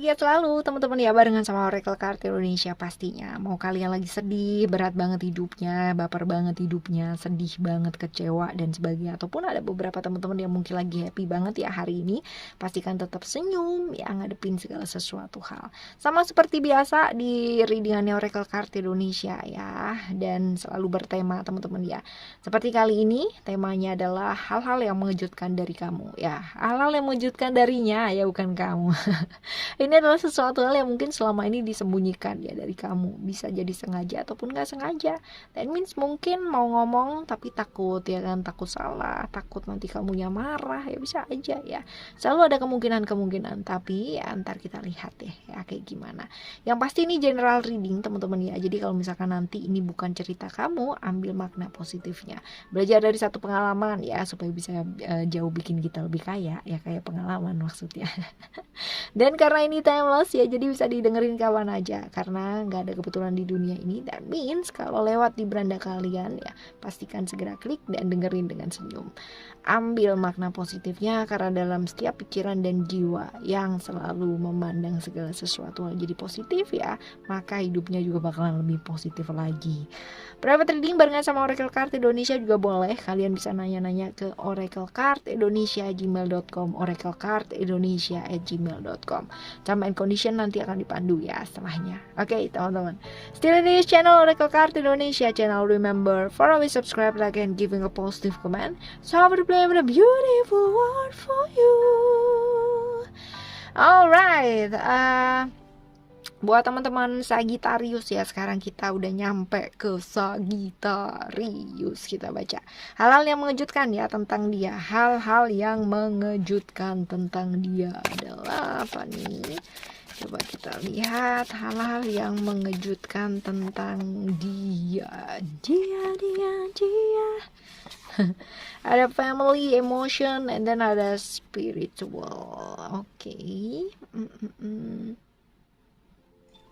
bahagia selalu teman-teman ya, barengan sama Oracle Card Indonesia pastinya. Mau kalian lagi sedih, berat banget hidupnya, baper banget hidupnya, sedih banget, kecewa dan sebagainya, ataupun ada beberapa teman-teman yang mungkin lagi happy banget ya hari ini, pastikan tetap senyum ya, ngadepin segala sesuatu hal. Sama seperti biasa di readingannya Oracle Card Indonesia ya, dan selalu bertema teman-teman ya. Seperti kali ini temanya adalah hal-hal yang mengejutkan dari kamu ya, hal-hal yang mengejutkan darinya ya, bukan kamu. Ini adalah sesuatu hal yang mungkin selama ini disembunyikan ya dari kamu. Bisa jadi sengaja ataupun gak sengaja. That means mungkin mau ngomong tapi takut ya kan, takut salah, takut nanti kamunya marah ya, bisa aja ya. Selalu ada kemungkinan-kemungkinan, tapi ya ntar kita lihat deh ya kayak gimana. Yang pasti ini general reading teman-teman ya. Jadi kalau misalkan nanti ini bukan cerita kamu, ambil makna positifnya. Belajar dari satu pengalaman ya, supaya bisa jauh bikin kita lebih kaya ya, kayak pengalaman maksudnya. Dan karena ini timeless ya, jadi bisa didengerin kawan aja, karena nggak ada kebetulan di dunia ini. That means kalau lewat di beranda kalian ya, pastikan segera klik dan dengerin dengan senyum. Ambil makna positifnya, karena dalam setiap pikiran dan jiwa yang selalu memandang segala sesuatu jadi positif ya, maka hidupnya juga bakalan lebih positif lagi. Private reading barengan sama Oracle Card Indonesia juga boleh. Kalian bisa nanya-nanya ke oraclecardindonesia@gmail.com, oraclecardindonesia@gmail.com. Term and condition nanti akan dipandu ya setelahnya. Oke, teman-teman. Still in this channel Oracle Card Indonesia channel. Remember, for always subscribe, like, and giving a positive comment. So have to play with a beautiful world for you. Alright, buat teman-teman Sagittarius ya, sekarang kita udah nyampe ke Sagittarius. Kita baca hal-hal yang mengejutkan ya tentang dia. Hal-hal yang mengejutkan tentang dia adalah apa nih? Coba kita lihat hal-hal yang mengejutkan tentang dia. Ada family, emotion, and then ada spiritual. Oke.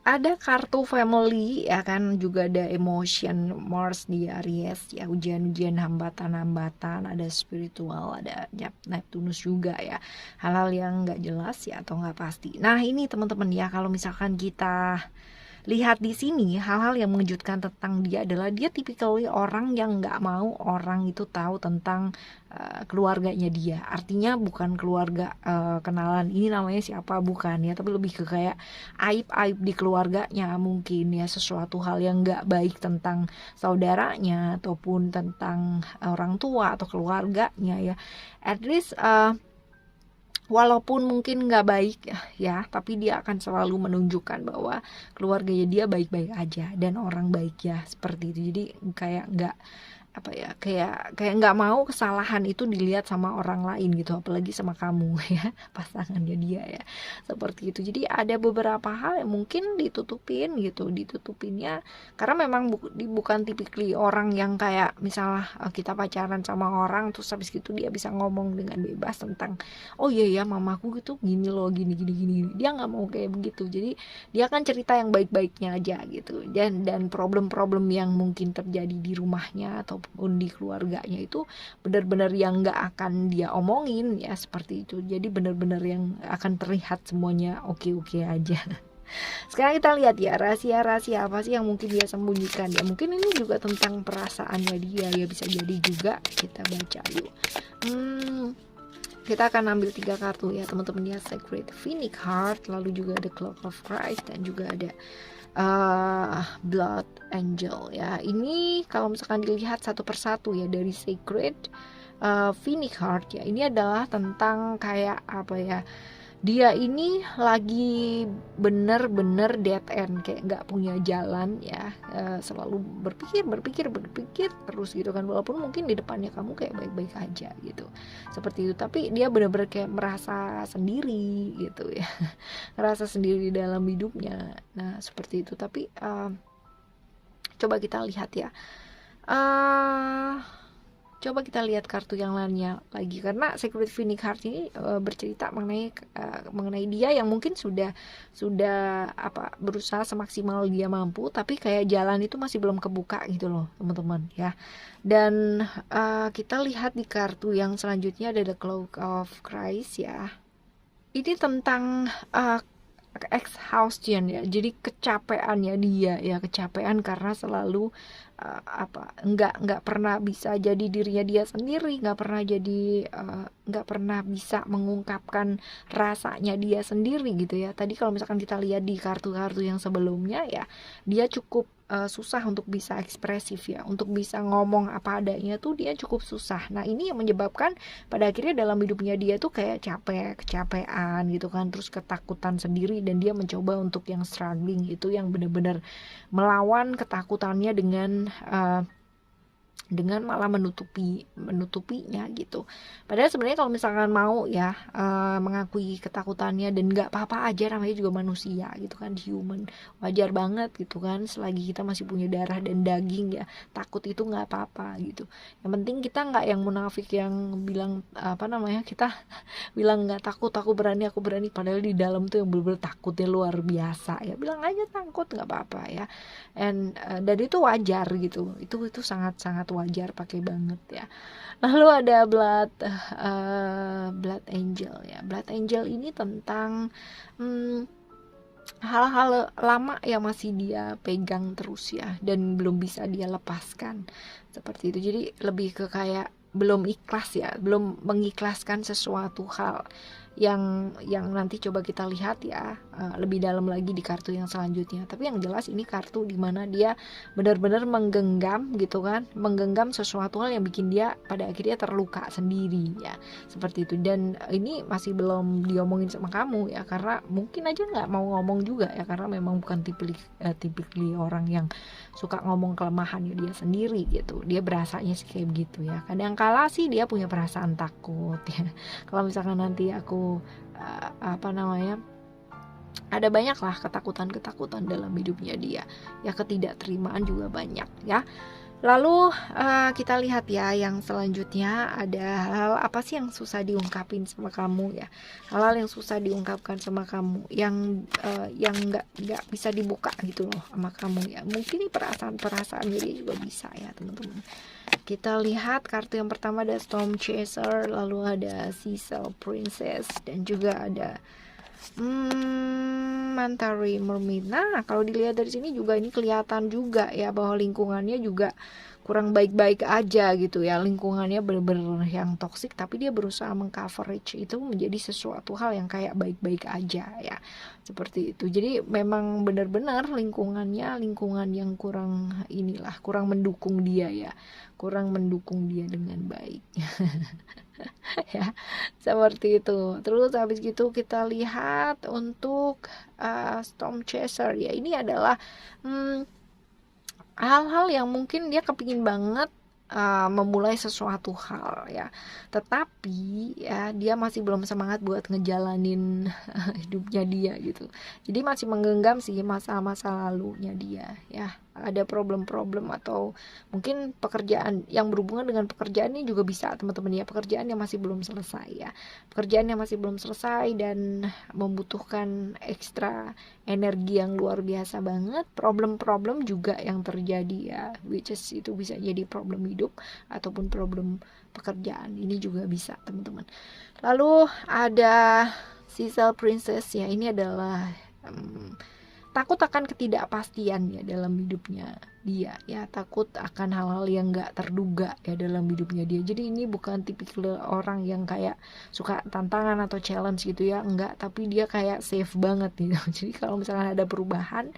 Ada kartu family ya kan, juga ada emotion, Mars di Aries ya, ujian-ujian, hambatan-hambatan, ada spiritual, ada Neptunus juga ya, hal-hal yang nggak jelas ya atau nggak pasti. Nah ini teman-teman ya, kalau misalkan kita lihat di sini, hal-hal yang mengejutkan tentang dia adalah dia typically orang yang nggak mau orang itu tahu tentang keluarganya dia. Artinya bukan keluarga kenalan ini namanya siapa, bukan ya, tapi lebih ke kayak aib-aib di keluarganya mungkin ya, sesuatu hal yang nggak baik tentang saudaranya ataupun tentang orang tua atau keluarganya ya. At least walaupun mungkin nggak baik ya, tapi dia akan selalu menunjukkan bahwa keluarganya dia baik-baik aja dan orang baik ya, seperti itu. Jadi kayak nggak apa ya, kayak nggak mau kesalahan itu dilihat sama orang lain gitu, apalagi sama kamu ya, pasangannya dia ya, seperti itu. Jadi ada beberapa hal yang mungkin ditutupin gitu, ditutupinnya karena memang bukan tipikal orang yang kayak misalnya kita pacaran sama orang terus habis gitu dia bisa ngomong dengan bebas tentang oh iya ya mamaku gitu gini loh, gini. Dia nggak mau kayak begitu. Jadi dia akan cerita yang baik-baiknya aja gitu, dan problem-problem yang mungkin terjadi di rumahnya ataupun di keluarganya itu benar-benar yang nggak akan dia omongin ya, seperti itu. Jadi benar-benar yang akan terlihat semuanya oke-oke aja. Sekarang kita lihat ya, rahasia-rahasia apa sih yang mungkin dia sembunyikan ya. Mungkin ini juga tentang perasaannya dia ya, bisa jadi juga. Kita baca yuk. Kita akan ambil 3 kartu ya teman-teman ya, Sacred Phoenix Heart, lalu juga ada Clock of Christ, dan juga ada Blood Angel ya. Ini kalau misalkan dilihat satu persatu ya, dari Sacred Phoenix Heart ya, ini adalah tentang kayak apa ya, dia ini lagi bener-bener dead end, kayak nggak punya jalan ya, selalu berpikir terus gitu kan, walaupun mungkin di depannya kamu kayak baik-baik aja gitu, seperti itu, tapi dia bener-bener kayak merasa sendiri gitu ya, ngerasa sendiri dalam hidupnya. Nah seperti itu, tapi coba kita lihat ya, coba kita lihat kartu yang lainnya lagi, karena Sacred Phoenix Heart ini bercerita mengenai dia yang mungkin sudah berusaha semaksimal dia mampu, tapi kayak jalan itu masih belum kebuka gitu loh teman-teman ya. Dan kita lihat di kartu yang selanjutnya ada The Cloak of Christ ya. Ini tentang exhaustion ya, jadi kecapeannya dia ya, kecapean karena selalu nggak pernah bisa jadi dirinya dia sendiri, nggak pernah bisa mengungkapkan rasanya dia sendiri gitu ya. Tadi kalau misalkan kita lihat di kartu-kartu yang sebelumnya ya, dia cukup susah untuk bisa ekspresif ya, untuk bisa ngomong apa adanya tuh dia cukup susah. Nah ini yang menyebabkan pada akhirnya dalam hidupnya dia tuh kayak kecapean gitu kan, terus ketakutan sendiri, dan dia mencoba untuk yang struggling itu, yang benar-benar melawan ketakutannya dengan malah menutupinya gitu. Padahal sebenarnya kalau misalkan mau ya mengakui ketakutannya, dan nggak apa-apa aja, namanya juga manusia gitu kan, human, wajar banget gitu kan, selagi kita masih punya darah dan daging ya, takut itu nggak apa-apa gitu. Yang penting kita nggak yang munafik yang bilang kita bilang nggak takut, aku berani, padahal di dalam tuh yang bener-bener takutnya luar biasa ya. Bilang aja takut, nggak apa-apa ya. Dan itu wajar gitu, itu sangat wajar, pakai banget ya. Lalu ada blood angel ya. Blood angel ini tentang hal-hal lama yang masih dia pegang terus ya, dan belum bisa dia lepaskan, seperti itu. Jadi lebih ke kayak belum ikhlas ya, belum mengikhlaskan sesuatu hal yang nanti coba kita lihat ya lebih dalam lagi di kartu yang selanjutnya. Tapi yang jelas ini kartu dimana dia benar-benar menggenggam gitu kan, menggenggam sesuatu hal yang bikin dia pada akhirnya terluka sendiri ya, seperti itu. Dan ini masih belum diomongin sama kamu ya, karena mungkin aja nggak mau ngomong juga ya, karena memang bukan tipikal orang yang suka ngomong kelemahannya dia sendiri gitu. Dia berasanya sih kayak begitu ya. Kadang kala sih dia punya perasaan takut ya. Kalau misalkan nanti aku ada banyak lah ketakutan dalam hidupnya dia ya, ketidakterimaan juga banyak ya. Lalu kita lihat ya yang selanjutnya, ada hal apa sih yang susah diungkapin sama kamu ya, hal-hal yang susah diungkapkan sama kamu, yang nggak bisa dibuka gitu loh sama kamu ya. Mungkin ini perasaan dia juga bisa ya teman-teman. Kita lihat kartu yang pertama ada Storm Chaser, lalu ada Cecil Princess, dan juga ada Manta Ray Mermaid. Nah, kalau dilihat dari sini juga ini kelihatan juga ya bahwa lingkungannya juga kurang baik-baik aja gitu ya. Lingkungannya bener-bener yang toksik, tapi dia berusaha mengcoverage itu menjadi sesuatu hal yang kayak baik-baik aja ya. Seperti itu. Jadi memang benar-benar lingkungan yang kurang mendukung dia ya. Kurang mendukung dia dengan baik. Ya, seperti itu. Terus habis gitu kita lihat untuk Storm Chaser ya, ini adalah hal-hal yang mungkin dia kepingin banget memulai sesuatu hal ya, tetapi ya dia masih belum semangat buat ngejalanin hidupnya dia gitu. Jadi masih menggenggam sih masa-masa lalunya dia ya. Ada problem-problem atau mungkin pekerjaan yang berhubungan dengan pekerjaan ini juga bisa teman-teman ya, pekerjaan yang masih belum selesai ya, pekerjaan yang masih belum selesai dan membutuhkan ekstra energi yang luar biasa banget. Problem-problem juga yang terjadi ya, which is itu bisa jadi problem hidup ataupun problem pekerjaan, ini juga bisa teman-teman. Lalu ada Cecil Princess ya, ini adalah takut akan ketidakpastian ya dalam hidupnya dia ya, takut akan hal-hal yang gak terduga ya dalam hidupnya dia. Jadi ini bukan tipikal orang yang kayak suka tantangan atau challenge gitu ya, enggak, tapi dia kayak safe banget gitu. Jadi kalau misalkan ada perubahan,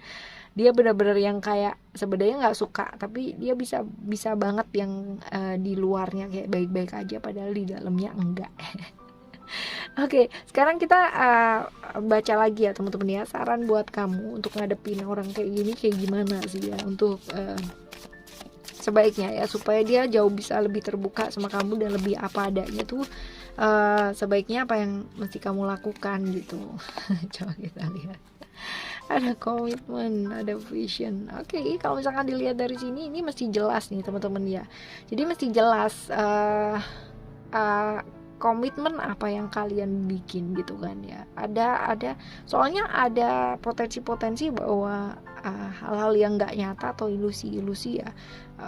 dia benar-benar yang kayak sebenarnya nggak suka, tapi dia bisa banget yang di luarnya kayak baik-baik aja padahal di dalamnya enggak. Oke, sekarang kita baca lagi ya teman-teman ya, saran buat kamu untuk ngadepin orang kayak gini kayak gimana sih ya, untuk sebaiknya ya, supaya dia jauh bisa lebih terbuka sama kamu dan lebih apa adanya tuh. Sebaiknya apa yang mesti kamu lakukan gitu. Coba kita lihat. Ada komitmen, ada vision. Oke, kalau misalkan dilihat dari sini, ini mesti jelas nih teman-teman ya. Jadi mesti jelas komitmen apa yang kalian bikin gitu kan ya. Ada soalnya ada potensi-potensi bahwa hal-hal yang nggak nyata atau ilusi-ilusi ya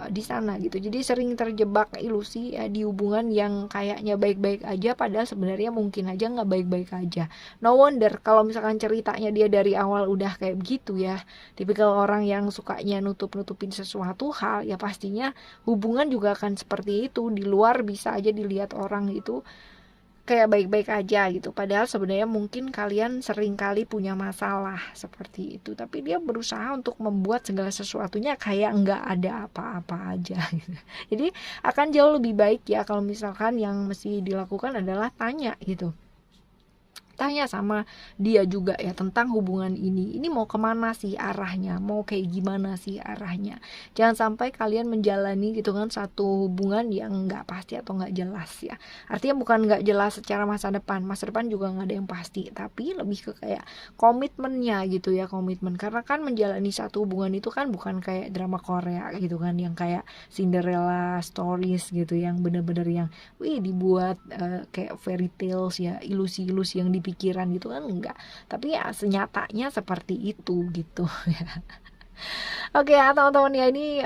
di sana gitu. Jadi sering terjebak ilusi ya di hubungan yang kayaknya baik-baik aja, padahal sebenarnya mungkin aja nggak baik-baik aja. No wonder kalau misalkan ceritanya dia dari awal udah kayak begitu ya, tipikal orang yang sukanya nutup-nutupin sesuatu hal, ya pastinya hubungan juga akan seperti itu. Di luar bisa aja dilihat orang itu kayak baik-baik aja gitu, padahal sebenarnya mungkin kalian sering kali punya masalah seperti itu, tapi dia berusaha untuk membuat segala sesuatunya kayak nggak ada apa-apa aja gitu. Jadi akan jauh lebih baik ya kalau misalkan yang mesti dilakukan adalah tanya gitu, tanya sama dia juga ya tentang hubungan ini mau kemana sih arahnya, mau kayak gimana sih arahnya. Jangan sampai kalian menjalani gitu kan satu hubungan yang nggak pasti atau nggak jelas ya. Artinya bukan nggak jelas secara masa depan juga nggak ada yang pasti, tapi lebih ke kayak komitmennya gitu ya, komitmen. Karena kan menjalani satu hubungan itu kan bukan kayak drama Korea gitu kan, yang kayak Cinderella stories gitu, yang bener-bener yang dibuat kayak fairy tales ya, ilusi-ilusi yang dipikiran gitu kan, enggak, tapi ya senyatanya seperti itu gitu ya. Oke ya teman-teman ya, ini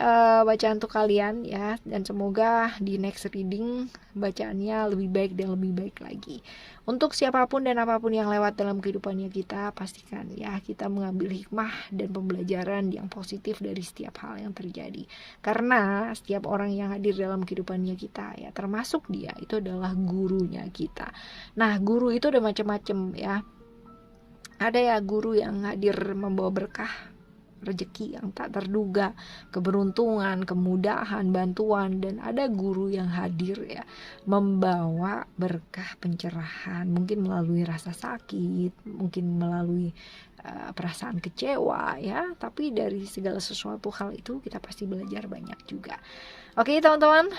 bacaan untuk kalian ya, dan semoga di next reading bacaannya lebih baik dan lebih baik lagi. Untuk siapapun dan apapun yang lewat dalam kehidupannya kita, pastikan ya kita mengambil hikmah dan pembelajaran yang positif dari setiap hal yang terjadi. Karena setiap orang yang hadir dalam kehidupannya kita ya, termasuk dia, itu adalah gurunya kita. Nah, guru itu ada macam-macam ya. Ada ya guru yang hadir membawa berkah, rezeki yang tak terduga, keberuntungan, kemudahan, bantuan, dan ada guru yang hadir ya membawa berkah, pencerahan, mungkin melalui rasa sakit, mungkin melalui perasaan kecewa ya, tapi dari segala sesuatu hal itu kita pasti belajar banyak juga. Oke teman-teman,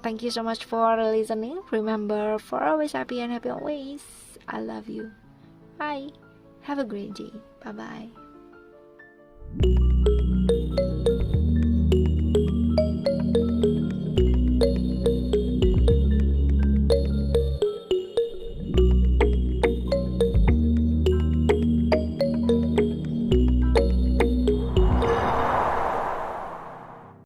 thank you so much for listening. Remember, for always happy and happy always. I love you. Bye. Have a great day. Bye bye.